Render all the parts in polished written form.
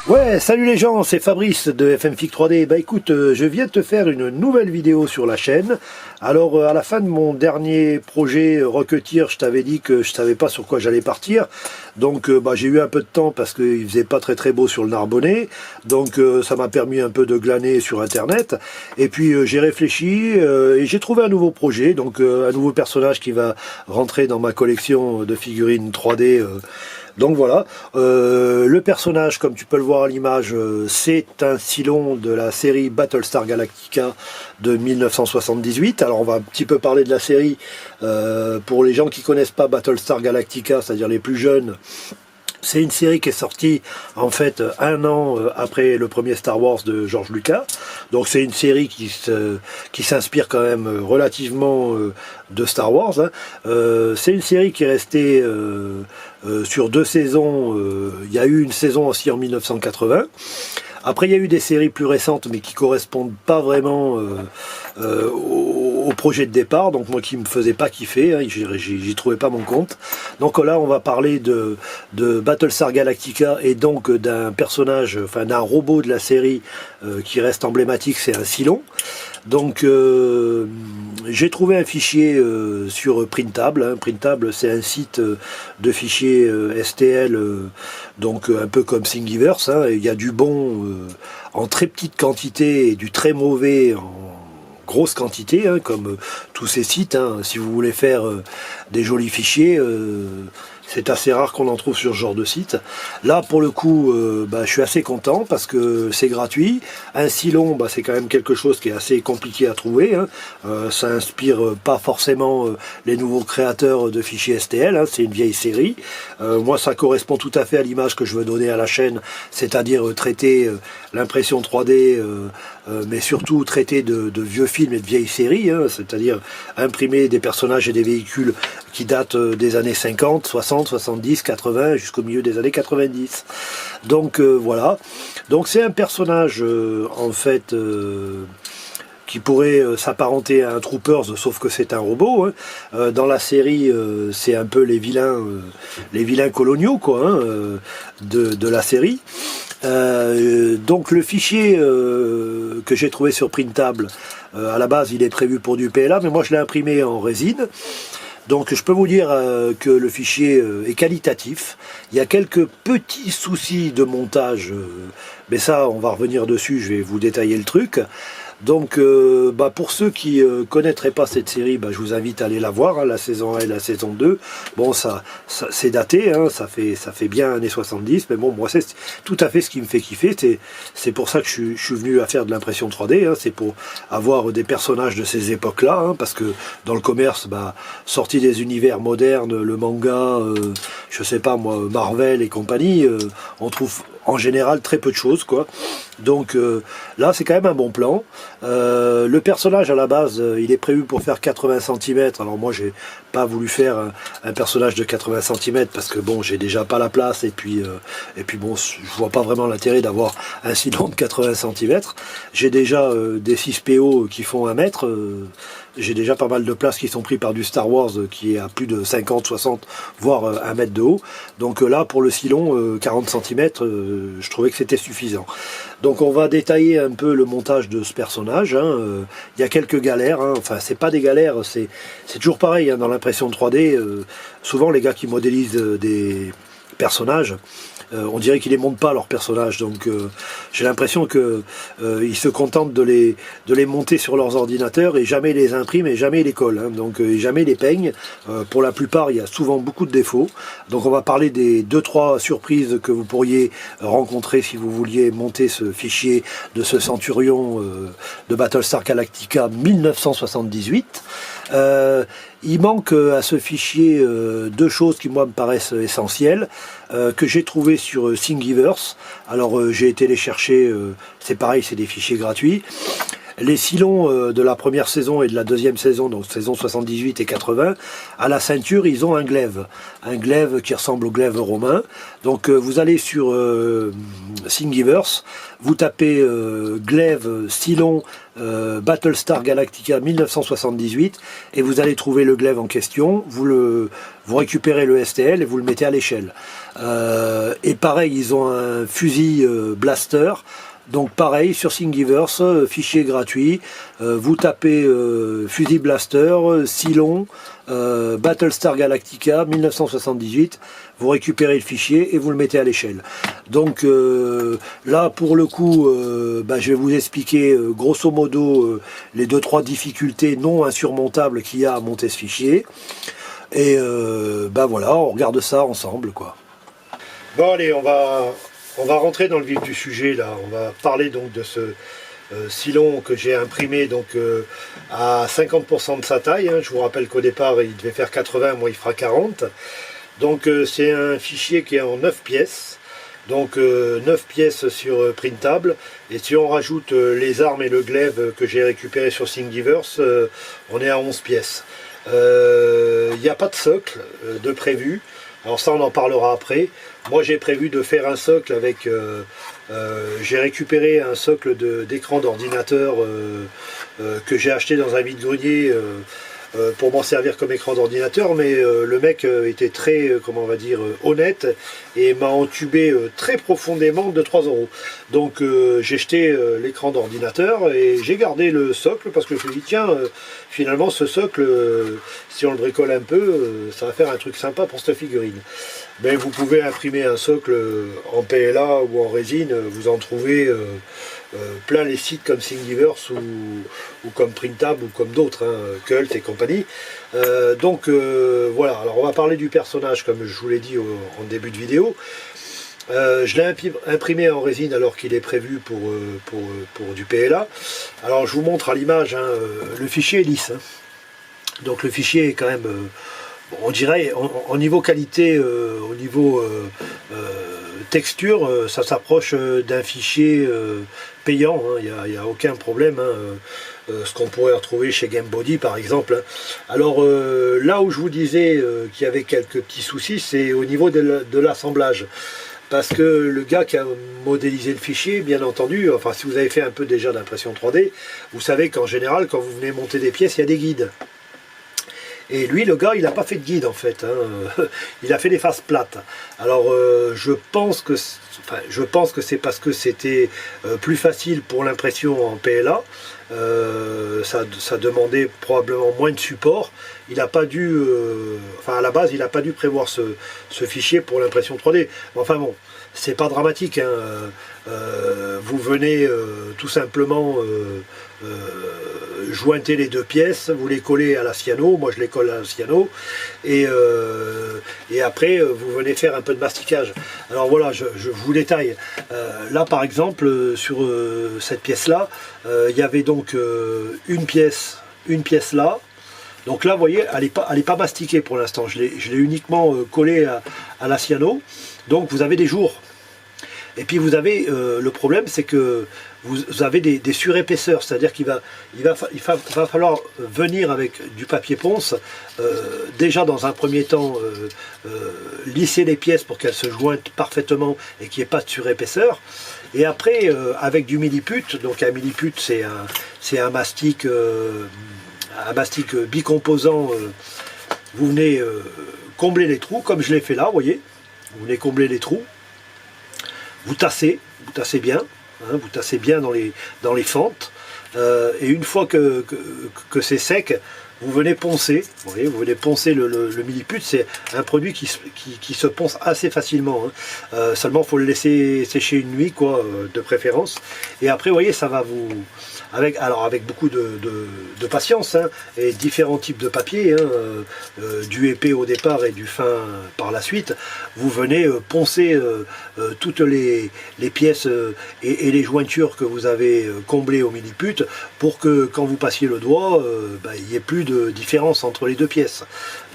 Ouais, salut les gens, c'est Fabrice de FMFIC 3D. Bah écoute, je viens de te faire une nouvelle vidéo sur la chaîne. Alors à la fin de mon dernier projet Rocketeer, je t'avais dit que je savais pas sur quoi j'allais partir. Donc bah, j'ai eu un peu de temps parce qu'il faisait pas très beau sur le Narbonnais. Donc ça m'a permis un peu de glaner sur internet. Et puis j'ai réfléchi et j'ai trouvé un nouveau projet. Donc un nouveau personnage qui va rentrer dans ma collection de figurines 3D. Donc voilà, le personnage, comme tu peux le voir à l'image, c'est un Cylon de la série Battlestar Galactica de 1978. Alors on va un petit peu parler de la série pour les gens qui connaissent pas Battlestar Galactica, c'est-à-dire les plus jeunes. C'est une série qui est sortie en fait un an après le premier Star Wars de George Lucas. Donc c'est une série qui s'inspire quand même relativement de Star Wars. Hein. C'est une série qui est restée sur 2 saisons. Il y a eu une saison aussi en 1980. Après, il y a eu des séries plus récentes, mais qui correspondent pas vraiment au projet de départ, donc moi qui me faisait pas kiffer, hein, j'y trouvais pas mon compte. Donc là, on va parler de Battlestar Galactica et donc d'un personnage, enfin d'un robot de la série qui reste emblématique, c'est un Cylon. Donc j'ai trouvé un fichier sur Printable. Hein. Printable, c'est un site de fichiers STL, donc un peu comme Thingiverse. Hein. Il y a du bon en très petite quantité et du très mauvais en grosse quantité, hein, comme tous ces sites. Hein. Si vous voulez faire des jolis fichiers, c'est assez rare qu'on en trouve sur ce genre de site. Là, pour le coup, je suis assez content parce que c'est gratuit. Un Cylon, c'est quand même quelque chose qui est assez compliqué à trouver. Hein. Ça inspire pas forcément les nouveaux créateurs de fichiers STL. Hein. C'est une vieille série. Moi, ça correspond tout à fait à l'image que je veux donner à la chaîne, c'est-à-dire traiter l'impression 3D, mais surtout traiter de vieux films et de vieilles séries, hein, c'est-à-dire imprimer des personnages et des véhicules qui datent des années 50, 60, 70, 80, jusqu'au milieu des années 90. Donc voilà. Donc c'est un personnage en fait qui pourrait s'apparenter à un Troopers, sauf que c'est un robot. Hein. Dans la série, c'est un peu les vilains coloniaux quoi, hein, de la série. Donc le fichier que j'ai trouvé sur Printable, à la base il est prévu pour du PLA, mais moi je l'ai imprimé en résine. Donc je peux vous dire que le fichier est qualitatif. Il y a quelques petits soucis de montage, mais ça on va revenir dessus, je vais vous détailler le truc. Donc pour ceux qui connaîtraient pas cette série, je vous invite à aller la voir, hein, la saison 1 et la saison 2. Bon, ça c'est daté, hein, ça fait bien années 70, mais bon, moi c'est tout à fait ce qui me fait kiffer. C'est pour ça que je suis venu à faire de l'impression 3D, hein, c'est pour avoir des personnages de ces époques-là, hein, parce que dans le commerce, sorti des univers modernes, le manga, je sais pas moi, Marvel et compagnie, on trouve en général très peu de choses quoi. Donc là c'est quand même un bon plan. Le personnage à la base il est prévu pour faire 80 cm. Alors moi j'ai pas voulu faire un personnage de 80 cm parce que bon j'ai déjà pas la place et puis bon je vois pas vraiment l'intérêt d'avoir un Cylon de 80 cm. J'ai déjà des 6 PO qui font 1 mètre. J'ai déjà pas mal de places qui sont prises par du Star Wars qui est à plus de 50, 60, voire 1 mètre de haut. Donc là, pour le Cylon, 40 cm, je trouvais que c'était suffisant. Donc on va détailler un peu le montage de ce personnage. Hein. Il y a quelques galères. Hein. Enfin, c'est pas des galères, c'est toujours pareil hein, dans l'impression 3D. Souvent, les gars qui modélisent des personnages, on dirait qu'ils les montent pas leurs personnages, donc j'ai l'impression que ils se contentent de les monter sur leurs ordinateurs et jamais les impriment et jamais les collent, hein, donc et jamais les peignent. Pour la plupart, il y a souvent beaucoup de défauts. Donc on va parler des 2-3 surprises que vous pourriez rencontrer si vous vouliez monter ce fichier de ce Centurion de Battlestar Galactica 1978. Il manque à ce fichier 2 choses qui moi me paraissent essentielles, que j'ai trouvé sur Thingiverse. Alors j'ai été les chercher, c'est pareil, c'est des fichiers gratuits. Les Cylons de la première saison et de la deuxième saison, donc saison 78 et 80, à la ceinture, ils ont un glaive qui ressemble au glaive romain. Donc vous allez sur Thingiverse, vous tapez glaive Cylon Battlestar Galactica 1978 et vous allez trouver le glaive en question. Vous récupérez le STL et vous le mettez à l'échelle. Et pareil, ils ont un fusil blaster. Donc pareil, sur Thingiverse, fichier gratuit, vous tapez fusil blaster, Cylon, Battlestar Galactica 1978, vous récupérez le fichier et vous le mettez à l'échelle. Donc là, pour le coup, je vais vous expliquer grosso modo les 2-3 difficultés non insurmontables qu'il y a à monter ce fichier. Et voilà, on regarde ça ensemble, quoi. Bon allez, on va rentrer dans le vif du sujet là. On va parler donc de ce Cylon que j'ai imprimé donc à 50% de sa taille. Hein. Je vous rappelle qu'au départ il devait faire 80, moi il fera 40. Donc c'est un fichier qui est en 9 pièces. Donc 9 pièces sur printable. Et si on rajoute les armes et le glaive que j'ai récupéré sur Thingiverse, on est à 11 pièces. Il n'y a pas de socle de prévu. Alors ça on en parlera après. Moi j'ai prévu de faire un socle avec... j'ai récupéré un socle d'écran d'ordinateur que j'ai acheté dans un vide-grenier pour m'en servir comme écran d'ordinateur, mais le mec était très, comment on va dire, honnête et m'a entubé très profondément de 3 €. Donc j'ai jeté l'écran d'ordinateur et j'ai gardé le socle parce que je me suis dit tiens, finalement ce socle, si on le bricole un peu, ça va faire un truc sympa pour cette figurine. Mais vous pouvez imprimer un socle en PLA ou en résine, vous en trouvez plein les sites comme Thingiverse ou comme Printable ou comme d'autres, hein, Cult et compagnie. Voilà, alors on va parler du personnage comme je vous l'ai dit en début de vidéo. Je l'ai imprimé en résine alors qu'il est prévu pour du PLA. Alors je vous montre à l'image, hein, le fichier est lisse. Hein. Donc le fichier est quand même... on dirait, au niveau qualité, au niveau texture, ça s'approche d'un fichier payant, il n'y a aucun problème, hein, ce qu'on pourrait retrouver chez Gamebody par exemple. Hein. Alors là où je vous disais qu'il y avait quelques petits soucis, c'est au niveau de l'assemblage. Parce que le gars qui a modélisé le fichier, bien entendu, enfin si vous avez fait un peu déjà d'impression 3D, vous savez qu'en général, quand vous venez monter des pièces, il y a des guides. Et lui, le gars, il n'a pas fait de guide en fait, hein. Il a fait des faces plates. Alors je pense que c'est parce que c'était plus facile pour l'impression en PLA. Ça demandait probablement moins de support. Il n'a pas dû, à la base, il n'a pas dû prévoir ce fichier pour l'impression 3D. Enfin bon, c'est pas dramatique, hein. Vous venez tout simplement jointer les deux pièces, vous les collez à la cyano, moi je les colle à la cyano, et après vous venez faire un peu de masticage. Alors voilà, je vous détaille. Là par exemple, sur cette pièce là, il y avait donc une pièce là. Donc là, vous voyez, elle n'est pas mastiquée pour l'instant. Je l'ai uniquement collée à la cyano. Donc vous avez des jours. Et puis vous avez, le problème, c'est que vous avez des surépaisseurs. C'est-à-dire qu'il va falloir venir avec du papier ponce. Déjà, dans un premier temps, lisser les pièces pour qu'elles se joignent parfaitement et qu'il n'y ait pas de surépaisseur. Et après, avec du milliput. Donc un milliput, c'est un mastic... un mastic bicomposant, vous venez combler les trous, comme je l'ai fait là, vous voyez, vous venez combler les trous, vous tassez bien, hein, vous tassez bien dans les fentes, et une fois que c'est sec, vous venez poncer, vous voyez, vous venez poncer le milliput. C'est un produit qui se ponce assez facilement, hein. Seulement il faut le laisser sécher une nuit, quoi, de préférence, et après, vous voyez, ça va vous... Avec beaucoup de patience, hein, et différents types de papier, hein, du épais au départ et du fin par la suite, vous venez poncer toutes les pièces et les jointures que vous avez comblées au milliput pour que quand vous passiez le doigt, il n'y ait plus de différence entre les deux pièces.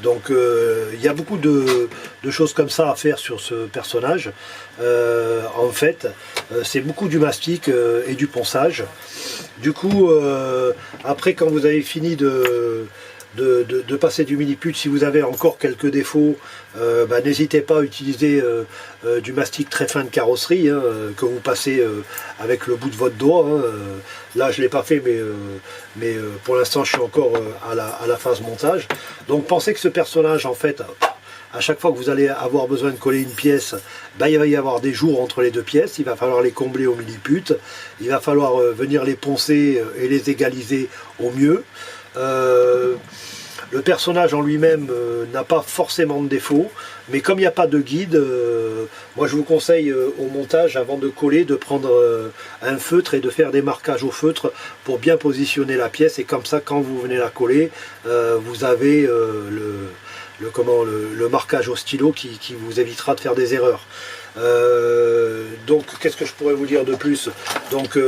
Donc il y a beaucoup de choses comme ça à faire sur ce personnage. En fait, c'est beaucoup du mastic et du ponçage. Du coup, après quand vous avez fini de passer du mini-put, si vous avez encore quelques défauts, n'hésitez pas à utiliser du mastic très fin de carrosserie, hein, que vous passez avec le bout de votre doigt. Hein. Là je ne l'ai pas fait, mais pour l'instant je suis encore à la phase montage. Donc pensez que ce personnage, en fait, à chaque fois que vous allez avoir besoin de coller une pièce, il va y avoir des jours entre les deux pièces, il va falloir les combler au mini-put, il va falloir venir les poncer et les égaliser au mieux. Le personnage en lui-même n'a pas forcément de défaut, mais comme il n'y a pas de guide, moi je vous conseille au montage, avant de coller, de prendre un feutre et de faire des marquages au feutre pour bien positionner la pièce, et comme ça quand vous venez la coller, vous avez le marquage au stylo qui vous évitera de faire des erreurs. Donc qu'est-ce que je pourrais vous dire de plus? Donc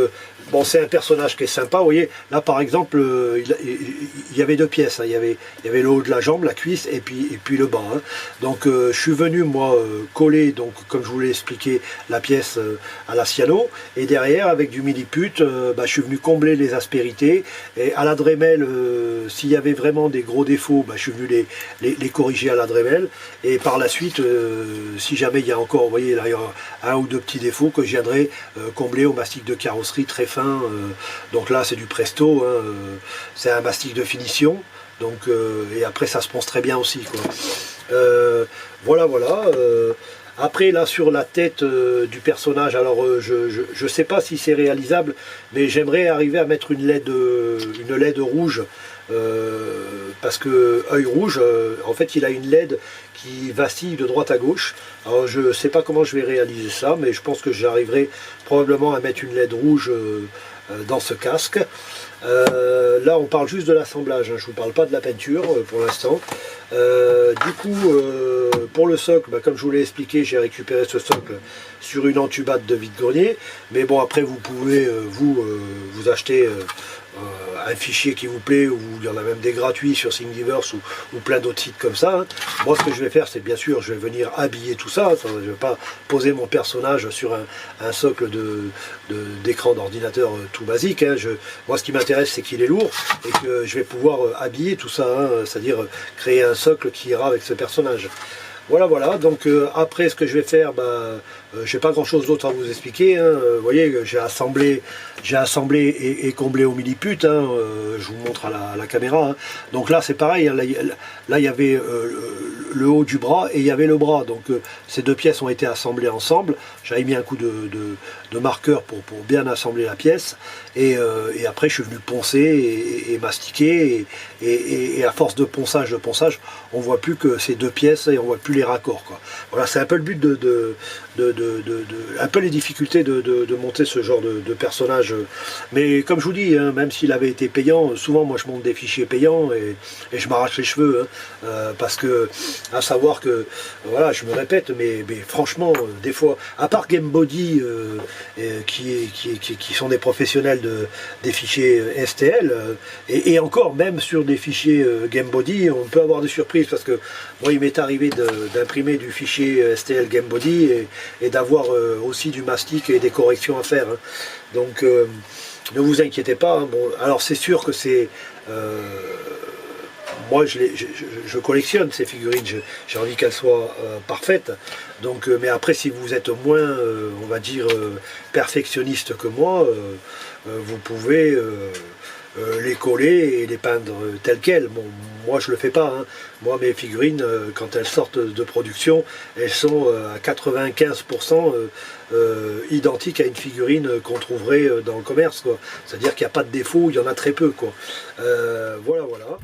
bon, c'est un personnage qui est sympa, vous voyez, là par exemple il y avait deux pièces, hein. Il y avait le haut de la jambe, la cuisse, et puis le bas, hein. Donc je suis venu moi coller, donc comme je vous l'ai expliqué, la pièce à la cyano, et derrière avec du mini-put, je suis venu combler les aspérités, et à la Dremel, s'il y avait vraiment des gros défauts, je suis venu les corriger à la Dremel, et par la suite, si jamais il y a encore, vous voyez, là, il y aura un ou deux petits défauts que je viendrai combler au mastic de carrosserie très fin. Donc là c'est du Presto, hein, c'est un mastic de finition, donc et après ça se ponce très bien aussi, quoi. Voilà. Après là sur la tête du personnage, alors je sais pas si c'est réalisable, mais j'aimerais arriver à mettre une LED rouge, parce que œil rouge, en fait il a une LED qui vacille de droite à gauche. Alors je sais pas comment je vais réaliser ça, mais je pense que j'arriverai probablement à mettre une LED rouge dans ce casque. Là on parle juste de l'assemblage, hein, je ne vous parle pas de la peinture pour l'instant. Du coup pour le socle, comme je vous l'ai expliqué, j'ai récupéré ce socle sur une entubade de vide-grenier, mais bon après vous pouvez vous acheter un fichier qui vous plaît, ou il y en a même des gratuits sur Thingiverse ou plein d'autres sites comme ça, hein. Moi ce que je vais faire, c'est bien sûr je vais venir habiller tout ça, je ne vais pas poser mon personnage sur un socle d'écran d'ordinateur tout basique, hein. Moi ce qui m'intéresse c'est qu'il est lourd et que je vais pouvoir habiller tout ça, hein, c'est-à-dire créer un socle qui ira avec ce personnage. Voilà, donc après ce que je vais faire, j'ai pas grand chose d'autre à vous expliquer, hein. Vous voyez, j'ai assemblé et comblé au mini-put, hein. Je vous montre à la caméra, hein. Donc là c'est pareil, hein. Là il y avait le haut du bras et il y avait le bras, donc ces deux pièces ont été assemblées ensemble. J'avais mis un coup de marqueur pour bien assembler la pièce, et après je suis venu poncer et mastiquer, et à force de ponçage, on voit plus que ces deux pièces et on voit plus les raccords, quoi. Voilà, c'est un peu le but un peu les difficultés de monter ce genre de personnage. Mais comme je vous dis, hein, même s'il avait été payant, souvent moi je monte des fichiers payants et je m'arrache les cheveux, hein, parce que, à savoir que, voilà, je me répète, mais franchement, des fois, à part GameBody, qui sont des professionnels des fichiers STL, et encore, même sur des fichiers GameBody, on peut avoir des surprises, parce que moi il m'est arrivé d'imprimer du fichier STL GameBody et d'avoir aussi du mastic et des corrections à faire, hein. Donc ne vous inquiétez pas, hein. Bon, alors c'est sûr que c'est moi je collectionne ces figurines, j'ai envie qu'elles soient parfaites, donc mais après si vous êtes moins on va dire perfectionniste que moi, vous pouvez les coller et les peindre telles quelles. Bon, moi je le fais pas, hein. Moi mes figurines, quand elles sortent de production, elles sont à 95% identiques à une figurine qu'on trouverait dans le commerce, quoi. C'est-à-dire qu'il n'y a pas de défaut, il y en a très peu, quoi. Voilà.